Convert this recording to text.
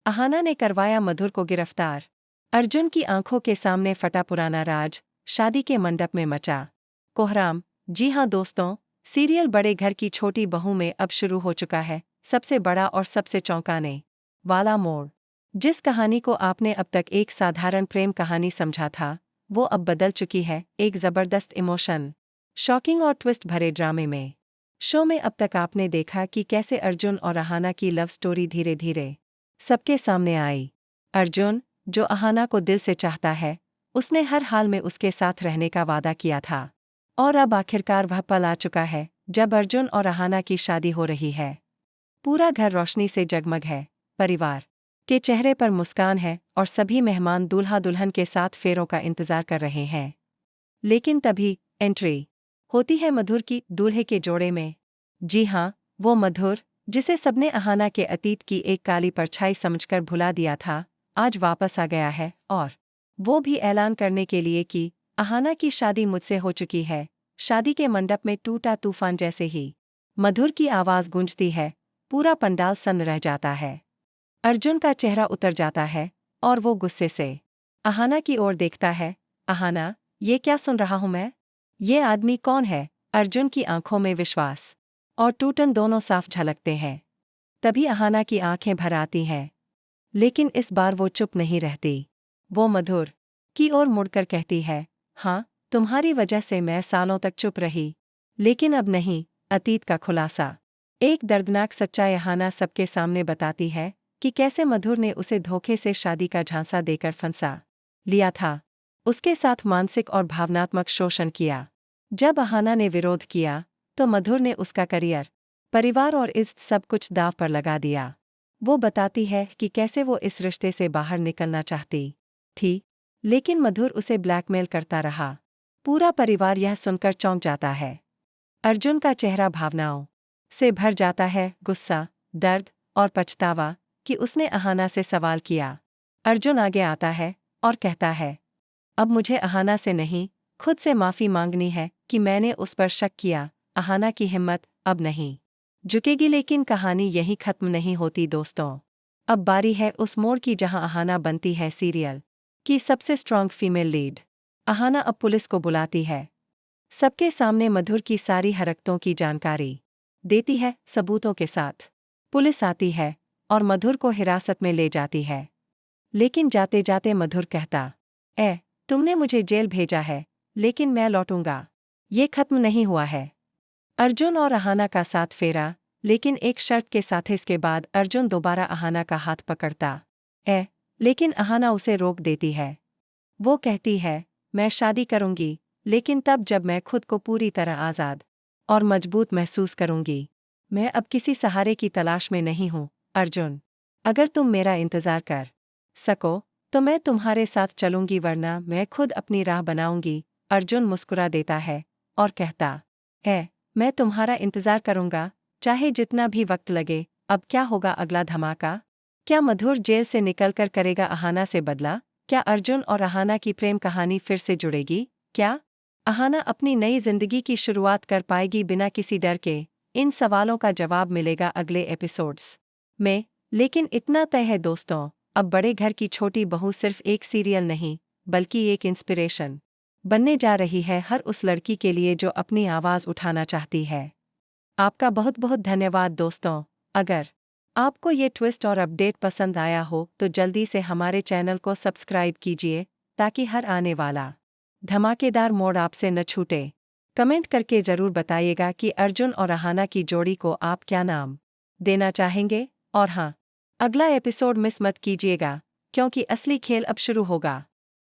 अहाना ने करवाया मधुर को गिरफ्तार। अर्जुन की आंखों के सामने फटा पुराना राज, शादी के मंडप में मचा कोहराम। जी हाँ दोस्तों, सीरियल बड़े घर की छोटी बहू में अब शुरू हो चुका है सबसे बड़ा और सबसे चौंकाने वाला मोड़। जिस कहानी को आपने अब तक एक साधारण प्रेम कहानी समझा था, वो अब बदल चुकी है एक जबरदस्त इमोशन, शॉकिंग और ट्विस्ट भरे ड्रामे में। शो में अब तक आपने देखा कि कैसे अर्जुन और अहाना की लव स्टोरी धीरे धीरे सबके सामने आई। अर्जुन, जो अहाना को दिल से चाहता है, उसने हर हाल में उसके साथ रहने का वादा किया था। और अब आखिरकार वह पल आ चुका है जब अर्जुन और अहाना की शादी हो रही है। पूरा घर रोशनी से जगमग है, परिवार के चेहरे पर मुस्कान है और सभी मेहमान दूल्हा दुल्हन के साथ फेरों का इंतजार कर रहे हैं। लेकिन तभी एंट्री होती है मधुर की दूल्हे के जोड़े में। जी हाँ, वो मधुर जिसे सबने अहाना के अतीत की एक काली परछाई समझकर भुला दिया था, आज वापस आ गया है, और वो भी ऐलान करने के लिए कि अहाना की शादी मुझसे हो चुकी है। शादी के मंडप में टूटा तूफान जैसे ही मधुर की आवाज गूंजती है, पूरा पंडाल सन्न रह जाता है। अर्जुन का चेहरा उतर जाता है और वो गुस्से से अहाना की ओर देखता है। अहाना, ये क्या सुन रहा हूं मैं? ये आदमी कौन है? अर्जुन की आंखों में विश्वास और टूटन दोनों साफ झलकते हैं। तभी अहाना की आंखें भर आती हैं, लेकिन इस बार वो चुप नहीं रहती। वो मधुर की ओर मुड़कर कहती है, हाँ, तुम्हारी वजह से मैं सालों तक चुप रही, लेकिन अब नहीं। अतीत का खुलासा, एक दर्दनाक सच्चाई अहाना सबके सामने बताती है कि कैसे मधुर ने उसे धोखे से शादी का झांसा देकर फंसा लिया था, उसके साथ मानसिक और भावनात्मक शोषण किया। जब अहाना ने विरोध किया तो मधुर ने उसका करियर, परिवार और इज्जत सब कुछ दांव पर लगा दिया। वो बताती है कि कैसे वो इस रिश्ते से बाहर निकलना चाहती थी, लेकिन मधुर उसे ब्लैकमेल करता रहा। पूरा परिवार यह सुनकर चौंक जाता है। अर्जुन का चेहरा भावनाओं से भर जाता है, गुस्सा, दर्द और पछतावा कि उसने अहाना से सवाल किया। अर्जुन आगे आता है और कहता है, अब मुझे अहाना से नहीं, खुद से माफी मांगनी है कि मैंने उस पर शक किया। अहाना की हिम्मत अब नहीं झुकेगी, लेकिन कहानी यहीं खत्म नहीं होती दोस्तों। अब बारी है उस मोड़ की जहां अहाना बनती है सीरियल की सबसे स्ट्रॉन्ग फीमेल लीड। अहाना अब पुलिस को बुलाती है, सबके सामने मधुर की सारी हरकतों की जानकारी देती है सबूतों के साथ। पुलिस आती है और मधुर को हिरासत में ले जाती है, लेकिन जाते जाते मधुर कहता, तुमने मुझे जेल भेजा है, लेकिन मैं लौटूंगा। ये खत्म नहीं हुआ है। अर्जुन और अहाना का साथ फेरा, लेकिन एक शर्त के साथ। इसके बाद अर्जुन दोबारा अहाना का हाथ पकड़ता लेकिन अहाना उसे रोक देती है। वो कहती है, मैं शादी करूंगी, लेकिन तब जब मैं खुद को पूरी तरह आज़ाद और मजबूत महसूस करूंगी। मैं अब किसी सहारे की तलाश में नहीं हूं अर्जुन। अगर तुम मेरा इंतजार कर सको तो मैं तुम्हारे साथ चलूंगी, वरना मैं खुद अपनी राह बनाऊंगी। अर्जुन मुस्कुरा देता है और कहता, मैं तुम्हारा इंतजार करूंगा, चाहे जितना भी वक्त लगे। अब क्या होगा अगला धमाका? क्या मधुर जेल से निकलकर करेगा अहाना से बदला? क्या अर्जुन और अहाना की प्रेम कहानी फिर से जुड़ेगी? क्या अहाना अपनी नई जिंदगी की शुरुआत कर पाएगी बिना किसी डर के? इन सवालों का जवाब मिलेगा अगले एपिसोड्स में। लेकिन इतना तय है दोस्तों, अब बड़े घर की छोटी बहू सिर्फ एक सीरियल नहीं, बल्कि एक इंस्पिरेशन बनने जा रही है हर उस लड़की के लिए जो अपनी आवाज़ उठाना चाहती है। आपका बहुत बहुत धन्यवाद दोस्तों। अगर आपको ये ट्विस्ट और अपडेट पसंद आया हो तो जल्दी से हमारे चैनल को सब्सक्राइब कीजिए, ताकि हर आने वाला धमाकेदार मोड़ आपसे न छूटे। कमेंट करके ज़रूर बताइएगा कि अर्जुन और अहाना की जोड़ी को आप क्या नाम देना चाहेंगे। और हाँ, अगला एपिसोड मिस मत कीजिएगा, क्योंकि असली खेल अब शुरू होगा।